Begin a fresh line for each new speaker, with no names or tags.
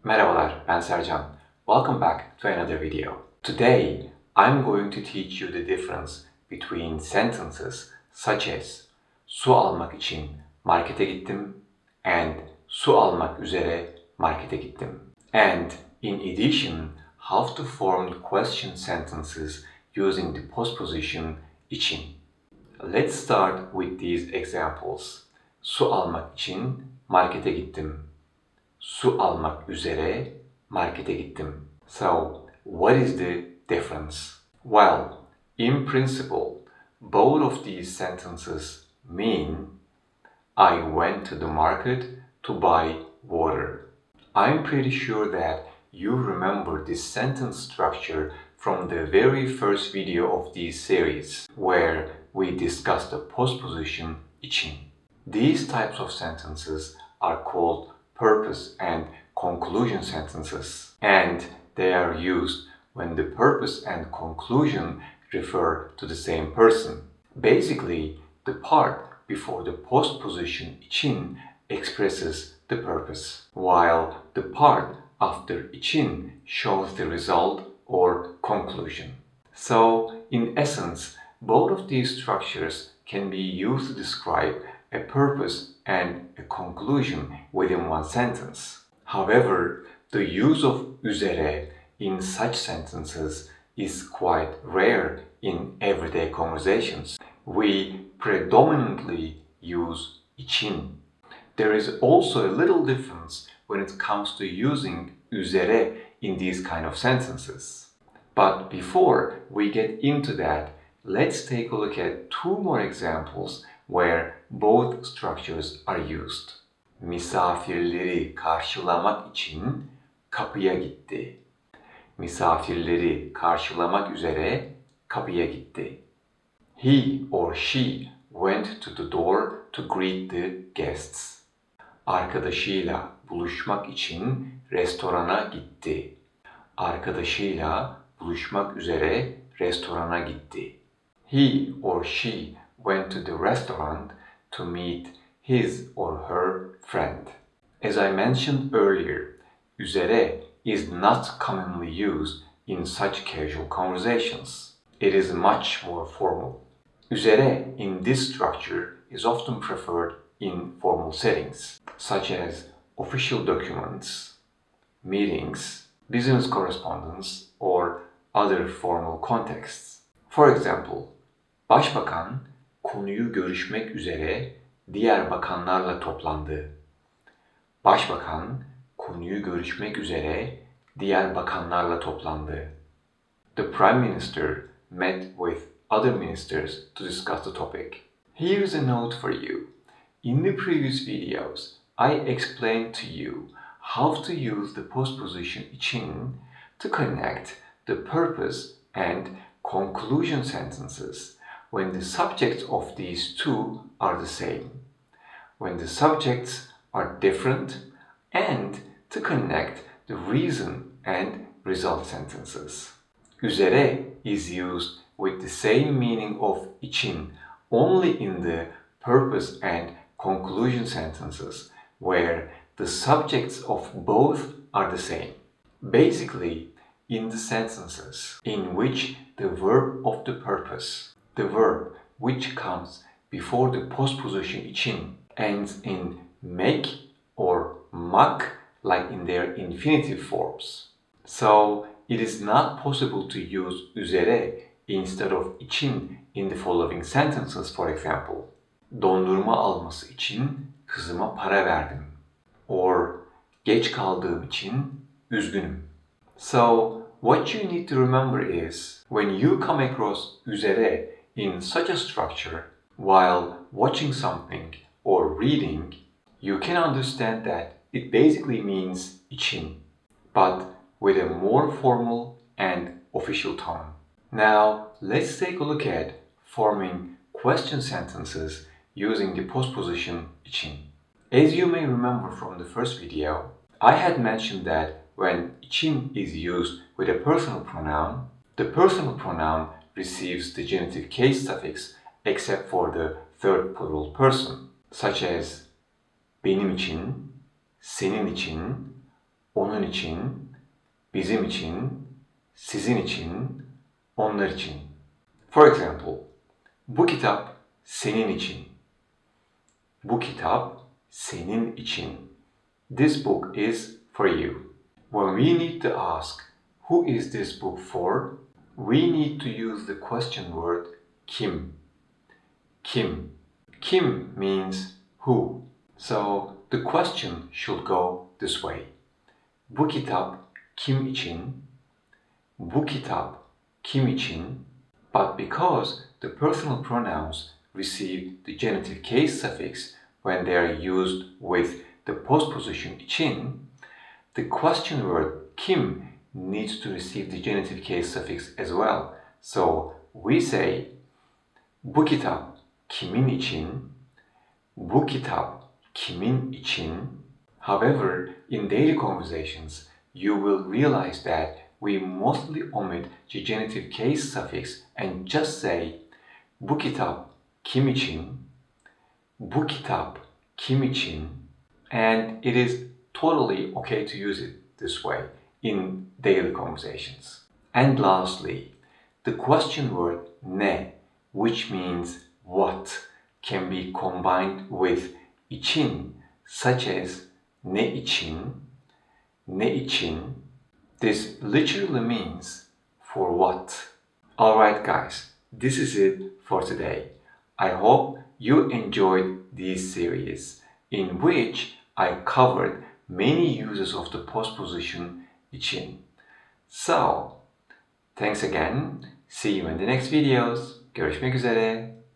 Merhabalar, ben Sercan. Welcome back to another video. Today, I'm going to teach you the difference between sentences such as su almak için markete gittim and su almak üzere markete gittim. And in addition, how to form the question sentences using the postposition için. Let's start with these examples. Su almak için markete gittim. Su almak üzere markete gittim. So, what is the difference? Well, in principle, both of these sentences mean I went to the market to buy water. I'm pretty sure that you remember this sentence structure from the very first video of this series, where we discussed the postposition için. These types of sentences are called purpose and conclusion sentences, and they are used when the purpose and conclusion refer to the same person. Basically, the part before the postposition için expresses the purpose, while the part after için shows the result or conclusion. So, in essence, both of these structures can be used to describe a purpose and a conclusion within one sentence. However, the use of üzere in such sentences is quite rare in everyday conversations. We predominantly use için. There is also a little difference when it comes to using üzere in these kind of sentences. But before we get into that, let's take a look at two more examples where both structures are used. Misafirleri karşılamak için kapıya gitti. Misafirleri karşılamak üzere kapıya gitti. He or she went to the door to greet the guests. Arkadaşıyla buluşmak için restorana gitti. Arkadaşıyla buluşmak üzere restorana gitti. He or she went to the restaurant to meet his or her friend. As I mentioned earlier, üzere is not commonly used in such casual conversations. It is much more formal. Üzere in this structure is often preferred in formal settings, such as official documents, meetings, business correspondence, or other formal contexts. For example, Başbakan konuyu görüşmek üzere diğer bakanlarla toplandı. Başbakan konuyu görüşmek üzere diğer bakanlarla toplandı. The Prime Minister met with other ministers to discuss the topic. Here's a note for you. In the previous videos, I explained to you how to use the postposition için to connect the purpose and conclusion sentences when the subjects of these two are the same, when the subjects are different, and to connect the reason and result sentences. Üzere is used with the same meaning of için only in the purpose and conclusion sentences where the subjects of both are the same. Basically, in the sentences in which the verb of the purpose, the verb which comes before the postposition için, ends in make or mak like in their infinitive forms. So, it is not possible to use üzere instead of için in the following sentences, for example. Dondurma alması için kızıma para verdim. Or geç kaldığım için üzgünüm. So, what you need to remember is, when you come across üzere in such a structure while watching something or reading, you can understand that it basically means için, but with a more formal and official tone. Now, let's take a look at forming question sentences using the postposition için. As you may remember from the first video, I had mentioned that when için is used with a personal pronoun, the personal pronoun receives the genitive case suffix except for the third plural person, such as benim için, senin için, onun için, bizim için, sizin için, onlar için. For example, bu kitap senin için. Bu kitap senin için. This book is for you. When we need to ask, who is this book for? We need to use the question word kim. Kim. Kim means who. So the question should go this way. Bu kitap kim için? Bu kitap kim için? But because the personal pronouns receive the genitive case suffix when they are used with the postposition için, the question word kim needs to receive the genitive case suffix as well. So we say, bu kitap kimin için? Bu kitap kimin için? However, in daily conversations, you will realize that we mostly omit the genitive case suffix and just say, bu kitap kim için? Bu kitap kim için? And it is totally okay to use it this way in daily conversations. And lastly, the question word ne, which means what, can be combined with için, such as ne için, ne için. This literally means for what. Alright guys, this is it for today. I hope you enjoyed this series in which I covered many uses of the postposition için. So, thanks again. See you in the next videos. Görüşmek üzere.